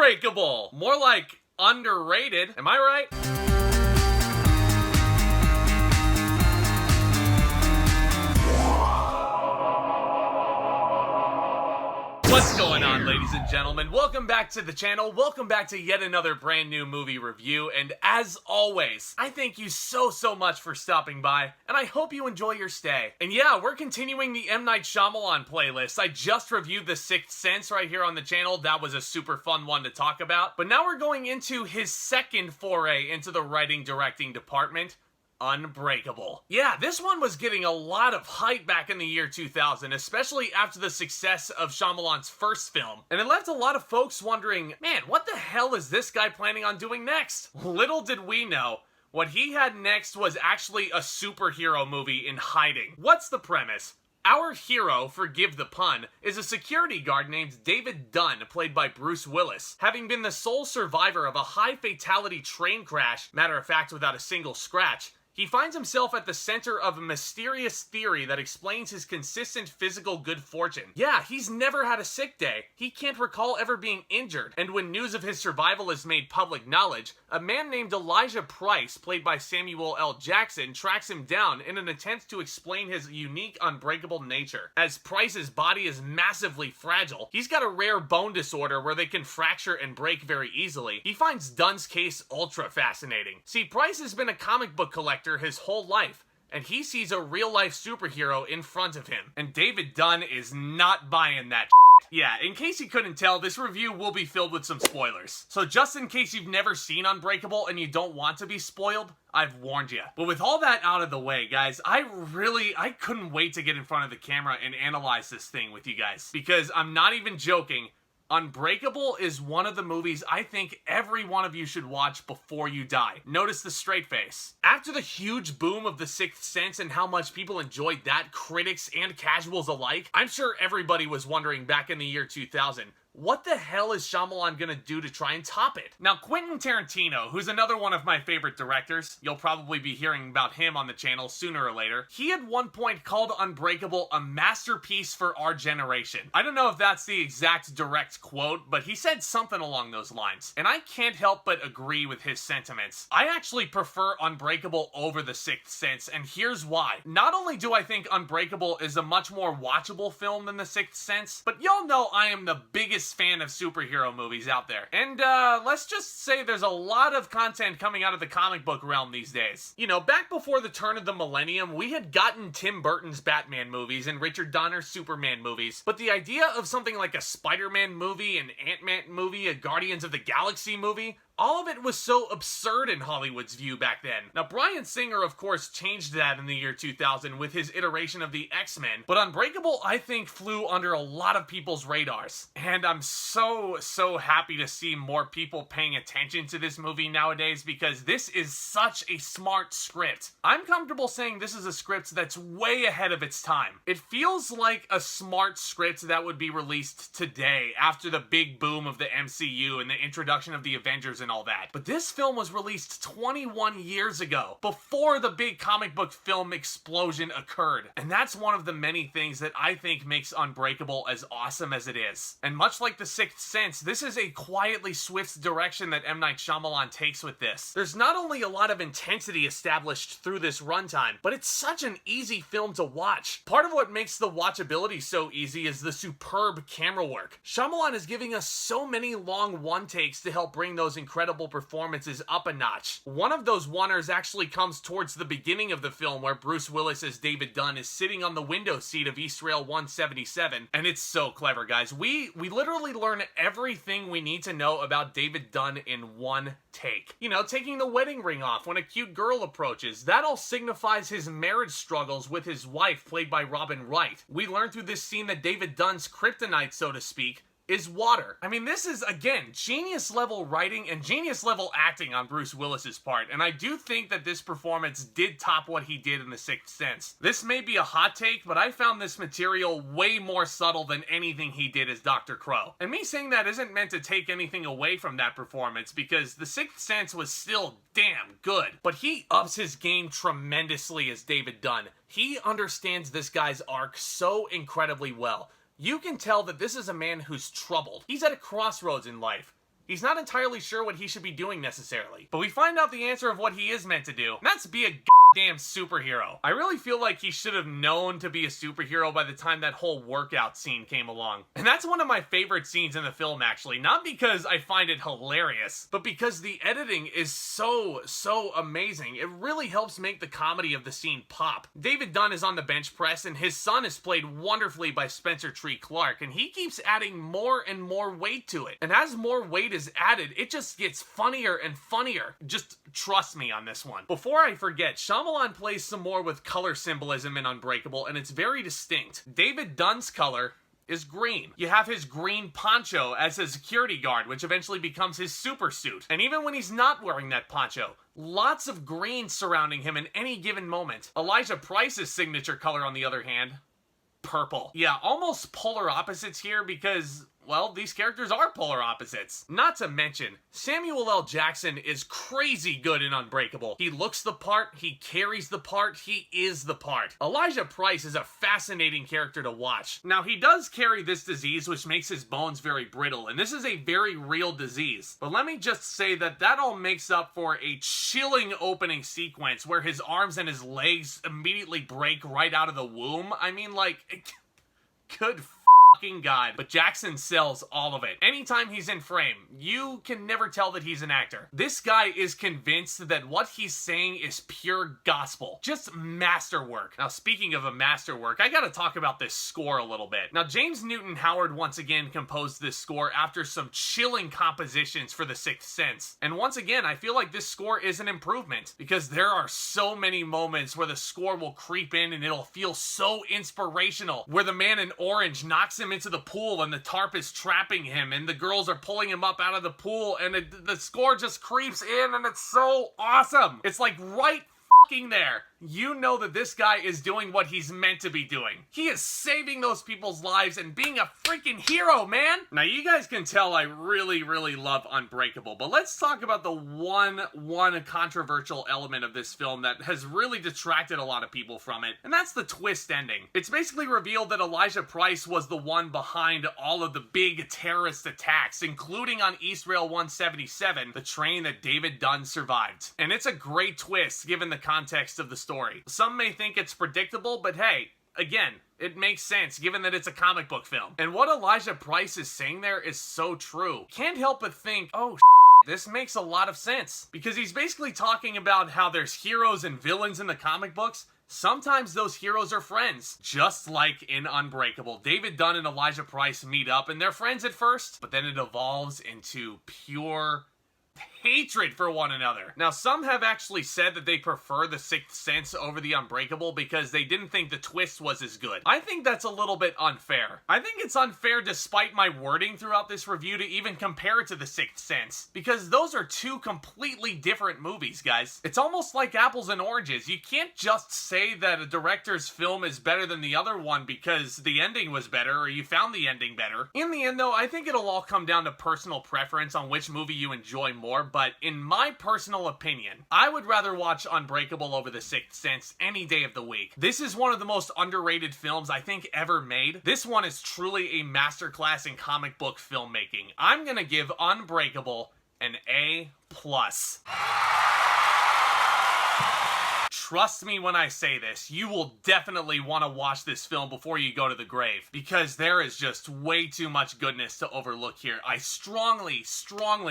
Unbreakable. More like underrated. Am I right? What's going on, ladies and gentlemen? Welcome back to the channel. Welcome back to yet another brand new movie review. And as always, I thank you so much for stopping by, and I hope you enjoy your stay. And yeah, we're continuing the M. Night Shyamalan playlist. I just reviewed The Sixth Sense right here on the channel. That was a super fun one to talk about. But now we're going into his second foray into the writing directing department. Unbreakable. Yeah, this one was getting a lot of hype back in the year 2000, especially after the success of Shyamalan's first film. And it left a lot of folks wondering, man, what the hell is this guy planning on doing next? Little did we know, what he had next was actually a superhero movie in hiding. What's the premise? Our hero, forgive the pun, is a security guard named David Dunn, played by Bruce Willis. Having been the sole survivor of a high-fatality train crash, matter of fact without a single scratch, he finds himself at the center of a mysterious theory that explains his consistent physical good fortune. Yeah, he's never had a sick day. He can't recall ever being injured. And when news of his survival is made public knowledge, a man named Elijah Price, played by Samuel L. Jackson, tracks him down in an attempt to explain his unique, unbreakable nature. As Price's body is massively fragile, he's got a rare bone disorder where they can fracture and break very easily. He finds Dunn's case ultra fascinating. See, Price has been a comic book collector his whole life, and he sees a real-life superhero in front of him. And David Dunn is not buying that shit. Yeah, in case you couldn't tell, this review will be filled with some spoilers. So just in case you've never seen Unbreakable and you don't want to be spoiled, I've warned you. But with all that out of the way, guys, I couldn't wait to get in front of the camera and analyze this thing with you guys. Because I'm not even joking, Unbreakable is one of the movies I think every one of you should watch before you die. Notice the straight face. After the huge boom of The Sixth Sense and how much people enjoyed that, critics and casuals alike, I'm sure everybody was wondering back in the year 2000, what the hell is Shyamalan gonna do to try and top it? Now, Quentin Tarantino, who's another one of my favorite directors, you'll probably be hearing about him on the channel sooner or later, he at one point called Unbreakable a masterpiece for our generation. I don't know if that's the exact direct quote, but he said something along those lines, and I can't help but agree with his sentiments. I actually prefer Unbreakable over The Sixth Sense, and here's why. Not only do I think Unbreakable is a much more watchable film than The Sixth Sense, but y'all know I am the biggest fan of superhero movies out there. And let's just say there's a lot of content coming out of the comic book realm these days. You know, back before the turn of the millennium, we had gotten Tim Burton's Batman movies and Richard Donner's Superman movies, but the idea of something like a Spider-Man movie, an Ant-Man movie, a Guardians of the Galaxy movie, all of it was so absurd in Hollywood's view back then. Now, Bryan Singer, of course, changed that in the year 2000 with his iteration of the X-Men, but Unbreakable, I think, flew under a lot of people's radars. And I'm so happy to see more people paying attention to this movie nowadays because this is such a smart script. I'm comfortable saying this is a script that's way ahead of its time. It feels like a smart script that would be released today after the big boom of the MCU and the introduction of the Avengers and all that. But this film was released 21 years ago, before the big comic book film explosion occurred. And that's one of the many things that I think makes Unbreakable as awesome as it is. And much like The Sixth Sense, this is a quietly swift direction that M. Night Shyamalan takes with this. There's not only a lot of intensity established through this runtime, but it's such an easy film to watch. Part of what makes the watchability so easy is the superb camera work. Shyamalan is giving us so many long one-takes to help bring those incredible performances up a notch. One of those oneers actually comes towards the beginning of the film where Bruce Willis as David Dunn is sitting on the window seat of East Rail 177, and it's so clever, guys. We literally learn everything we need to know about David Dunn in one take. You know, taking the wedding ring off when a cute girl approaches. That all signifies his marriage struggles with his wife, played by Wright. We learn through this scene that David Dunn's kryptonite, so to speak, is water. I mean, this is, again, genius level writing and genius level acting on Bruce Willis's part, and I do think that this performance did top what he did in The Sixth Sense. This may be a hot take, but I found this material way more subtle than anything he did as Dr. Crow. And me saying that isn't meant to take anything away from that performance, because The Sixth Sense was still damn good, but he ups his game tremendously as David Dunn. He understands this guy's arc so incredibly well. You can tell that this is a man who's troubled. He's at a crossroads in life. He's not entirely sure what he should be doing necessarily. But we find out the answer of what he is meant to do, and that's be a damn superhero. I really feel like he should have known to be a superhero by the time that whole workout scene came along. And that's one of my favorite scenes in the film, actually. Not because I find it hilarious, but because the editing is so amazing. It really helps make the comedy of the scene pop. David Dunn is on the bench press, and his son is played wonderfully by Spencer Tree Clark, and he keeps adding more and more weight to it. And as more weight is added, it just gets funnier and funnier. Just trust me on this one. Before I forget, Shyamalan plays some more with color symbolism in Unbreakable, and it's very distinct. David Dunn's color is green. You have his green poncho as his security guard, which eventually becomes his super suit. And even when he's not wearing that poncho, lots of green surrounding him in any given moment. Elijah Price's signature color, on the other hand, purple. Yeah, almost polar opposites here because, well, these characters are polar opposites. Not to mention, Samuel L. Jackson is crazy good in Unbreakable. He looks the part, he carries the part, he is the part. Elijah Price is a fascinating character to watch. Now, he does carry this disease, which makes his bones very brittle, and this is a very real disease. But let me just say that that all makes up for a chilling opening sequence where his arms and his legs immediately break right out of the womb. I mean, like, good fucking God. But Jackson sells all of it. Anytime he's in frame, you can never tell that he's an actor. This guy is convinced that what he's saying is pure gospel. Just masterwork. Now, speaking of a masterwork, I gotta talk about this score a little bit. Now, James Newton Howard once again composed this score after some chilling compositions for The Sixth Sense. And once again, I feel like this score is an improvement because there are so many moments where the score will creep in and it'll feel so inspirational, where the man in orange knocks him into the pool and the tarp is trapping him and the girls are pulling him up out of the pool and the score just creeps in and it's so awesome. It's like right fucking there. You know that this guy is doing what he's meant to be doing. He is saving those people's lives and being a freaking hero, man. Now, you guys can tell I really love Unbreakable, but let's talk about the one controversial element of this film that has really detracted a lot of people from it, and that's the twist ending. It's basically revealed that Elijah Price was the one behind all of the big terrorist attacks, including on East Rail 177, the train that David Dunn survived. And it's a great twist given the context of the story. Some may think it's predictable, but hey, again, it makes sense given that it's a comic book film. And what Elijah Price is saying there is so true. Can't help but think, oh, this makes a lot of sense. Because he's basically talking about how there's heroes and villains in the comic books. Sometimes those heroes are friends, just like in Unbreakable. David Dunn and Elijah Price meet up and they're friends at first, but then it evolves into pure hatred for one another. Now, some have actually said that they prefer The Sixth Sense over The Unbreakable because they didn't think the twist was as good. I think that's a little bit unfair. I think it's unfair, despite my wording throughout this review, to even compare it to The Sixth Sense, because those are two completely different movies, guys. It's almost like apples and oranges. You can't just say that a director's film is better than the other one because the ending was better or you found the ending better. In the end, though, I think it'll all come down to personal preference on which movie you enjoy more, but in my personal opinion, I would rather watch Unbreakable over The Sixth Sense any day of the week. This is one of the most underrated films I think ever made. This one is truly a masterclass in comic book filmmaking. I'm gonna give Unbreakable an A+. Trust me when I say this, you will definitely want to watch this film before you go to the grave, because there is just way too much goodness to overlook here. I strongly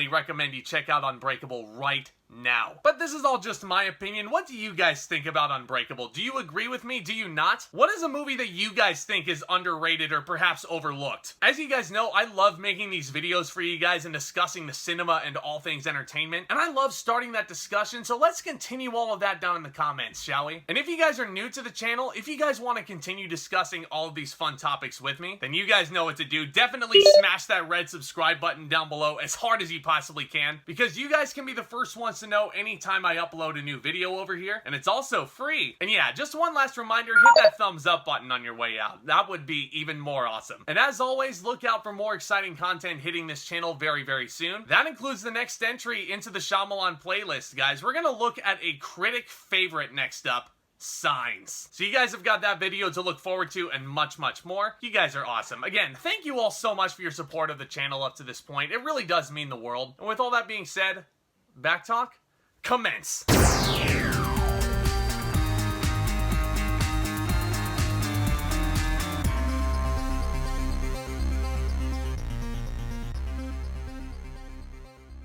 recommend you check out Unbreakable right now. But this is all just my opinion. What do you guys think about Unbreakable? Do you agree with me? Do you not? What is a movie that you guys think is underrated or perhaps overlooked? As you guys know, I love making these videos for you guys and discussing the cinema and all things entertainment, and I love starting that discussion, so let's continue all of that down in the comments, shall we? And if you guys are new to the channel, if you guys want to continue discussing all of these fun topics with me, then you guys know what to do. Definitely smash that red subscribe button down below as hard as you possibly can, because you guys can be the first ones to know anytime I upload a new video over here, and it's also free. And yeah, just one last reminder, hit that thumbs up button on your way out. That would be even more awesome. And as always, look out for more exciting content hitting this channel very soon. That includes the next entry into the Shyamalan playlist, guys. We're gonna look at a critic favorite next up, signs. So you guys have got that video to look forward to and much, much more. You guys are awesome. Again, thank you all so much for your support of the channel up to this point. It really does mean the world. And with all that being said, back talk, commence.